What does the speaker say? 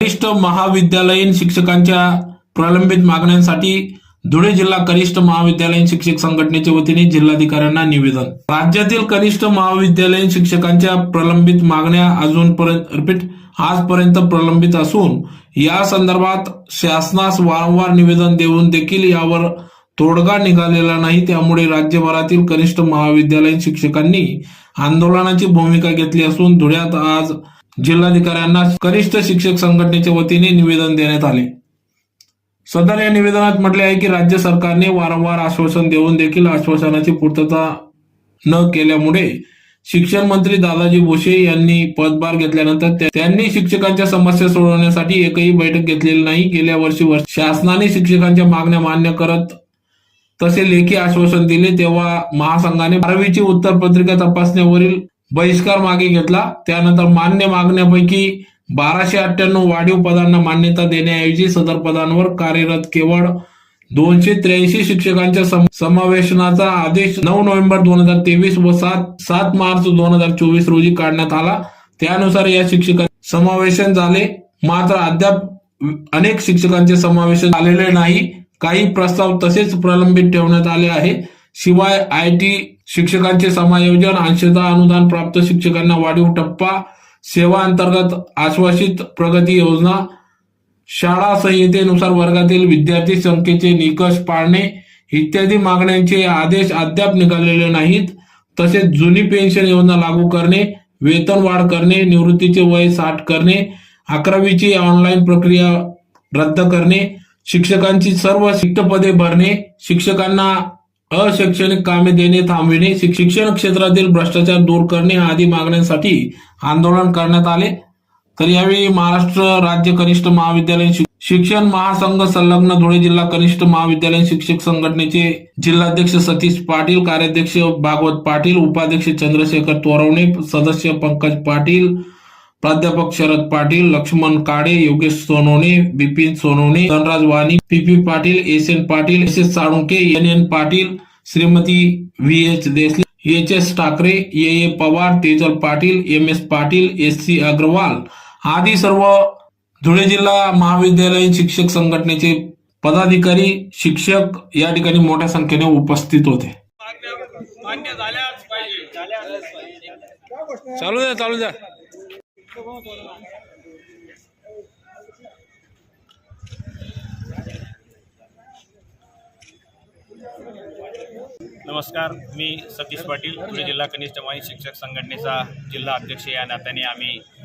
कनिष्ठ महाविद्यालयीन शिक्षकांच्या प्रलंबित मागण्यांसाठी धुळे जिल्हा कनिष्ठ महाविद्यालयीन शिक्षक संघटनेच्या वतीने जिल्हाधिकाऱ्यांना निवेदन। राज्यातील कनिष्ठ महाविद्यालयीन शिक्षकांच्या प्रलंबित मागण्या आजपर्यंत प्रलंबित असून या संदर्भात शासनास वारंवार निवेदन देऊन देखील यावर तोडगा निघालेला नाही। त्यामुळे राज्यभरातील कनिष्ठ महाविद्यालयीन शिक्षकांनी आंदोलनाची भूमिका घेतली असून धुळ्यात आज जिल्हाधिकाऱ्यांना कनिष्ठ शिक्षक संघटनेच्या वतीने निवेदन देण्यात आले। सदर या निवेदनात म्हटले आहे की राज्य सरकारने वारंवार आश्वासन देऊन देखील आश्वासनाची पूर्तता न केल्यामुळे शिक्षण मंत्री दादाजी भुसे यांनी पदभार घेतल्यानंतर त्यांनी शिक्षकांच्या समस्या सोडवण्यासाठी एकही बैठक घेतलेली नाही। गेल्या वर्षी शासनाने शिक्षकांच्या मागण्या मान्य करत तसे लेखी आश्वासन दिले, तेव्हा महासंघाने 12वीची उत्तरपत्रिका तपासण्यावरील बहिष्कार मागे घेतला। त्यानंतर मान्य मागण्यापैकी 1298 वाढीव पदांना मान्यता देण्याऐवजी सदर पदांवर कार्यरत केवळ 283 शिक्षकांच्या समावेशनाचा आदेश 9 नोव्हेंबर 2023 व 7 मार्च 2024 रोजी काढण्यात आला। त्यानुसार या शिक्षकांचे समावेशन झाले, मात्र अद्याप अनेक शिक्षकांचे समावेशन झालेले नाही। काही प्रस्ताव तसेच प्रलंबित ठेवण्यात आले आहे। शिवाय IT शिक्षकांचे समायोजन, अंशतः अनुदान प्राप्त शिक्षकांना वाढीव टप्पा, सेवा अंतर्गत आश्वासित प्रगती योजना, शाळा संहितेनुसार वर्गातील विद्यार्थी संख्येचे निकष पाळणे इत्यादी मागण्यांचे आदेश अद्याप निघालेले नाहीत। तसेच जुनी पेन्शन योजना लागू करणे, वेतन वाढ करणे, निवृत्तीचे वय 60 करणे, 11वीची ऑनलाईन प्रक्रिया रद्द करणे, शिक्षकांची सर्व रिक्त पदे भरणे, शिक्षकांना अशैक्षणिक कामे देणे थांबविणे, शिक्षण क्षेत्रातील भ्रष्टाचार दूर करणे आदी मागण्यांसाठी आंदोलन करण्यात आले। तर यावेळी महाराष्ट्र राज्य कनिष्ठ महाविद्यालयीन शिक्षण महासंघ संलग्न धुळे जिल्हा कनिष्ठ महाविद्यालयीन शिक्षक संघटनेचे जिल्हाध्यक्ष सतीश पाटील, कार्याध्यक्ष भागवत पाटील, उपाध्यक्ष चंद्रशेखर तोरवणे, सदस्य पंकज पाटील, प्राध्यापक शरद पाटील, लक्ष्मण काळे, योगेश सोनवणे, बिपिन सोनवणे, धनराज वाणी, PP Patil, SN Patil, SS Salunke, NN Patil, Shrimati VH Desale, HS Thackeray, AA Pawar, Tejal Patil, MS Patil, SC Agarwal आदी सर्व धुळे जिल्हा महाविद्यालयीन शिक्षक संघटनेचे पदाधिकारी, शिक्षक या ठिकाणी मोठ्या संख्येने उपस्थित होते। चालू द्या। नमस्कार, मी सतीश पाटील, धुळे जिल्हा कनिष्ठ माहिती शिक्षक संघटनेचा जिल्हा अध्यक्ष या नात्याने आम्ही